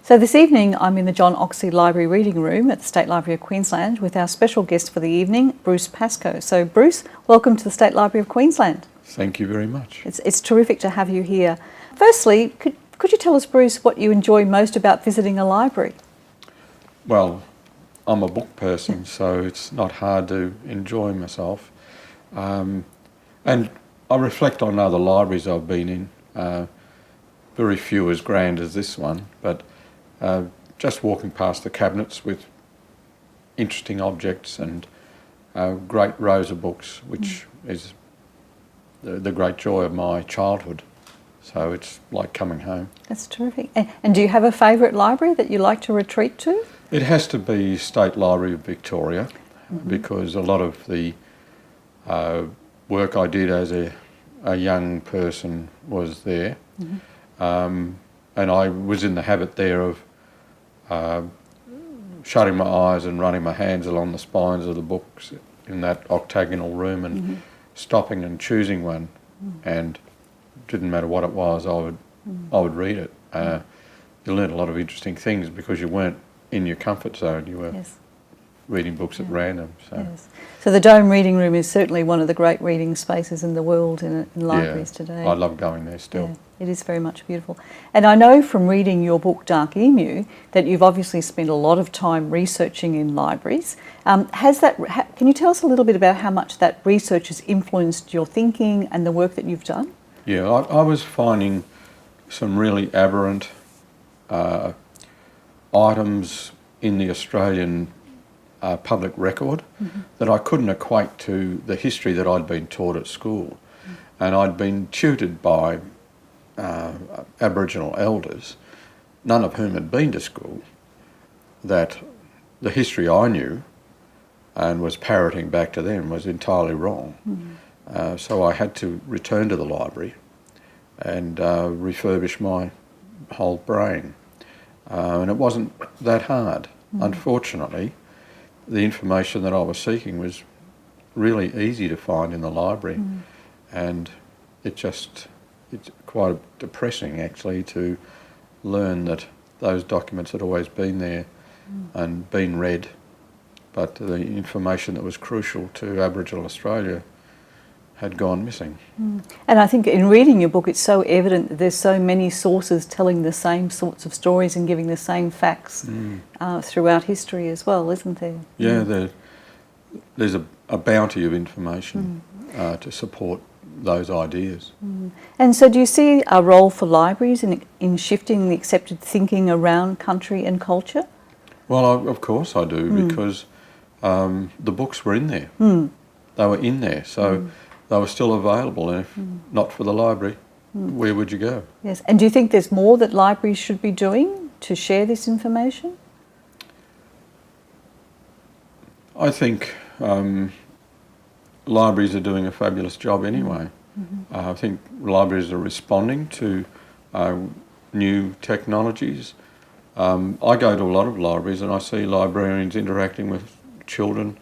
So this evening I'm in the John Oxley Library Reading Room at the State Library of Queensland with our special guest for the evening, Bruce Pascoe. So Bruce, welcome to the State Library of Queensland. Thank you very much. It's terrific to have you here. Firstly, could you tell us, Bruce, what you enjoy most about visiting a library? Well, I'm a book person, so it's not hard to enjoy myself. And I reflect on other libraries I've been in, very few as grand as this one, but just walking past the cabinets with interesting objects and great rows of books, which is the great joy of my childhood. So it's like coming home. That's terrific. And do you have a favourite library that you like to retreat to? It has to be State Library of Victoria, because a lot of the work I did as a young person was there. And I was in the habit there of shutting my eyes and running my hands along the spines of the books in that octagonal room and stopping and choosing one, and it didn't matter what it was, I would read it. You learned a lot of interesting things because you weren't in your comfort zone, you were reading books at random. So the Dome Reading Room is certainly one of the great reading spaces in the world in libraries today. I love going there still. Yeah, it is very much beautiful. And I know from reading your book Dark Emu that you've obviously spent a lot of time researching in libraries. Can you tell us a little bit about how much that research has influenced your thinking and the work that you've done? Yeah, I was finding some really aberrant items in the Australian public record that I couldn't equate to the history that I'd been taught at school. And I'd been tutored by Aboriginal elders, none of whom had been to school, that the history I knew and was parroting back to them was entirely wrong. So I had to return to the library and refurbish my whole brain. And it wasn't that hard. Unfortunately, the information that I was seeking was really easy to find in the library, and it's quite depressing actually to learn that those documents had always been there and been read, but the information that was crucial to Aboriginal Australia had gone missing. And I think in reading your book it's so evident that there's so many sources telling the same sorts of stories and giving the same facts throughout history as well, isn't there? Yeah, there's a bounty of information to support those ideas. And so do you see a role for libraries in shifting the accepted thinking around country and culture? Well, of course I do, because the books were in there. They were in there, so they were still available, and if not for the library, where would you go? Yes, and do you think there's more that libraries should be doing to share this information? I think libraries are doing a fabulous job anyway. I think libraries are responding to new technologies. I go to a lot of libraries and I see librarians interacting with children,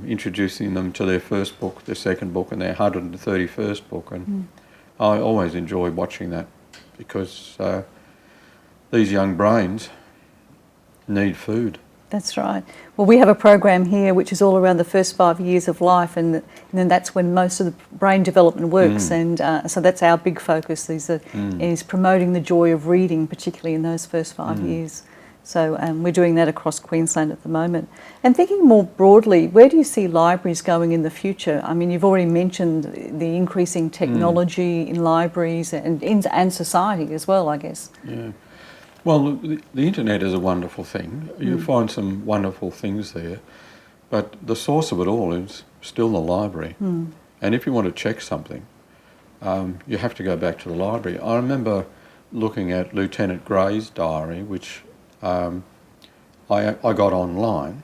introducing them to their first book, their second book and their 131st book, and I always enjoy watching that because these young brains need food. That's right. Well, we have a program here which is all around the first 5 years of life, and then that's when most of the brain development works, and so that's our big focus is promoting the joy of reading, particularly in those first 5 years. So we're doing that across Queensland at the moment. And thinking more broadly, where do you see libraries going in the future? I mean, you've already mentioned the increasing technology in libraries and society as well, I guess. Yeah. Well, the internet is a wonderful thing. You find some wonderful things there, but the source of it all is still the library. And if you want to check something, you have to go back to the library. I remember looking at Lieutenant Grey's diary, which I got online,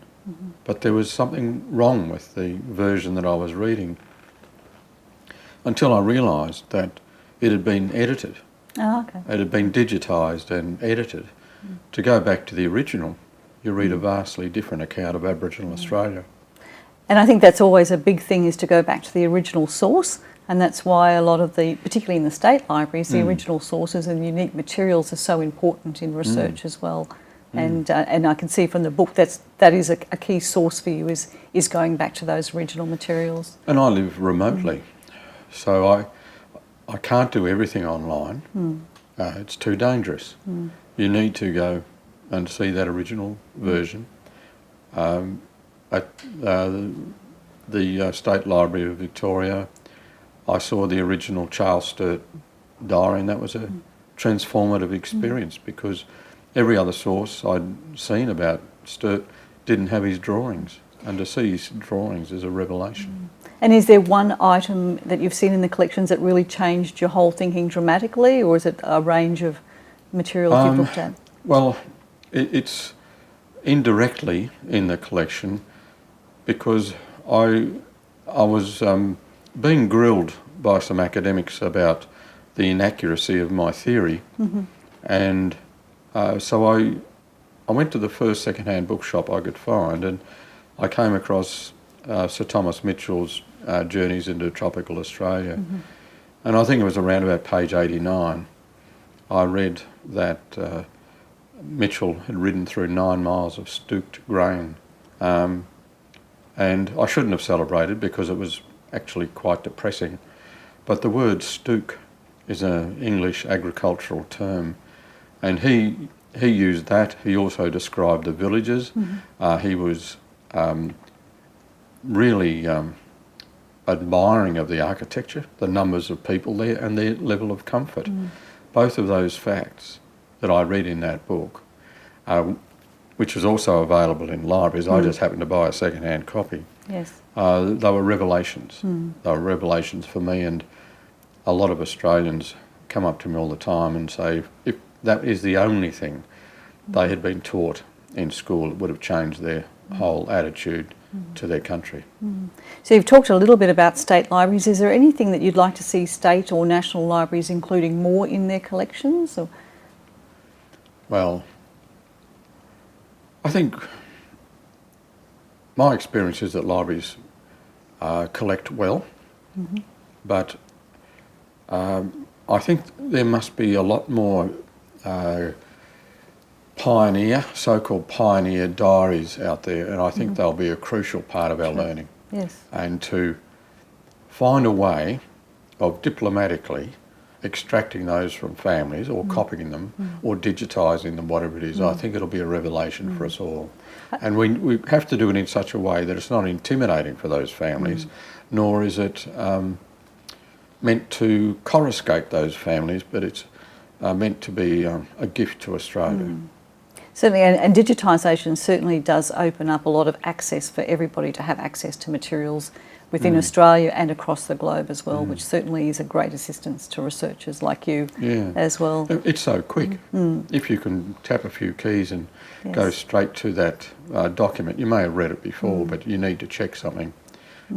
but there was something wrong with the version that I was reading until I realised that it had been edited. Oh, okay. It had been digitised and edited. To go back to the original, you read a vastly different account of Aboriginal Australia. And I think that's always a big thing, is to go back to the original source And that's why a lot of the, particularly in the state libraries, the original sources and unique materials are so important in research as well. And I can see from the book that is a key source for you is going back to those original materials. And I live remotely, so I can't do everything online. It's too dangerous. You need to go and see that original version. At the State Library of Victoria, I saw the original Charles Sturt diary, and that was a transformative experience because every other source I'd seen about Sturt didn't have his drawings, and to see his drawings is a revelation. And is there one item that you've seen in the collections that really changed your whole thinking dramatically, or is it a range of materials you've looked at? Well, it's indirectly in the collection because I was being grilled by some academics about the inaccuracy of my theory, and so I went to the first second-hand bookshop I could find, and I came across Sir Thomas Mitchell's Journeys into Tropical Australia, and I think it was around about page 89. I read that Mitchell had ridden through 9 miles of stooked grain, and I shouldn't have celebrated because it was actually quite depressing, but the word stook is an English agricultural term, and he used that. He also described the villages. He was really admiring of the architecture, the numbers of people there and their level of comfort. Both of those facts that I read in that book, which was also available in libraries, I just happened to buy a second-hand copy. Yes. They were revelations. They were revelations for me, and a lot of Australians come up to me all the time and say if that is the only thing they had been taught in school, it would have changed their whole attitude to their country. So you've talked a little bit about state libraries. Is there anything that you'd like to see state or national libraries including more in their collections? Or? Well, I think my experience is that libraries collect well, but I think there must be a lot more so-called pioneer diaries out there, and I think they'll be a crucial part of our learning. Yes. And to find a way of diplomatically extracting those from families or copying them or digitising them, whatever it is, I think it'll be a revelation for us all. And we have to do it in such a way that it's not intimidating for those families, nor is it meant to coruscate those families, but it's meant to be a gift to Australia. Certainly, and digitisation certainly does open up a lot of access for everybody to have access to materials within Australia and across the globe as well, which certainly is a great assistance to researchers like you as well. It's so quick. If you can tap a few keys and go straight to that document, you may have read it before, but you need to check something.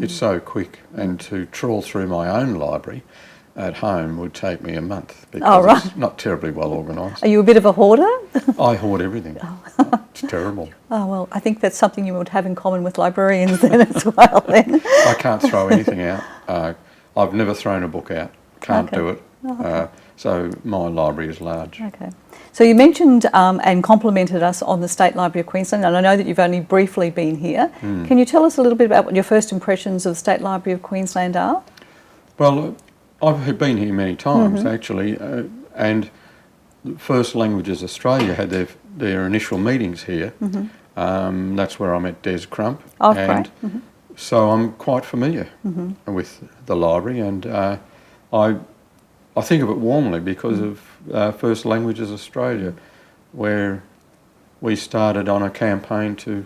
It's so quick, and to trawl through my own library at home would take me a month because it's not terribly well organised. Are you a bit of a hoarder? I hoard everything. It's terrible. Oh, well, I think that's something you would have in common with librarians then as well. Then I can't throw anything out. I've never thrown a book out. Can't do it. So my library is large. Okay. So you mentioned and complimented us on the State Library of Queensland, and I know that you've only briefly been here. Can you tell us a little bit about what your first impressions of the State Library of Queensland are? Well, I've been here many times actually, and First Languages Australia had their initial meetings here. That's where I met Des Crump, and so I'm quite familiar with the library, and I think of it warmly because of First Languages Australia, where we started on a campaign to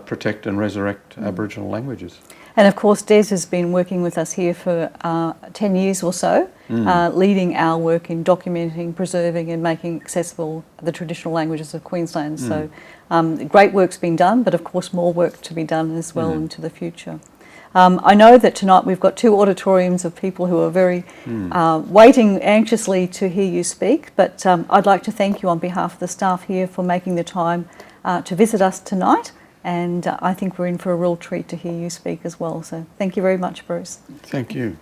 protect and resurrect Aboriginal languages. And of course, Des has been working with us here for 10 years or so, leading our work in documenting, preserving and making accessible the traditional languages of Queensland. So great work's been done, but of course more work to be done as well into the future. I know that tonight we've got 2 auditoriums of people who are very waiting anxiously to hear you speak, but I'd like to thank you on behalf of the staff here for making the time to visit us tonight. and I think we're in for a real treat to hear you speak as well. So thank you very much, Bruce. Thank you.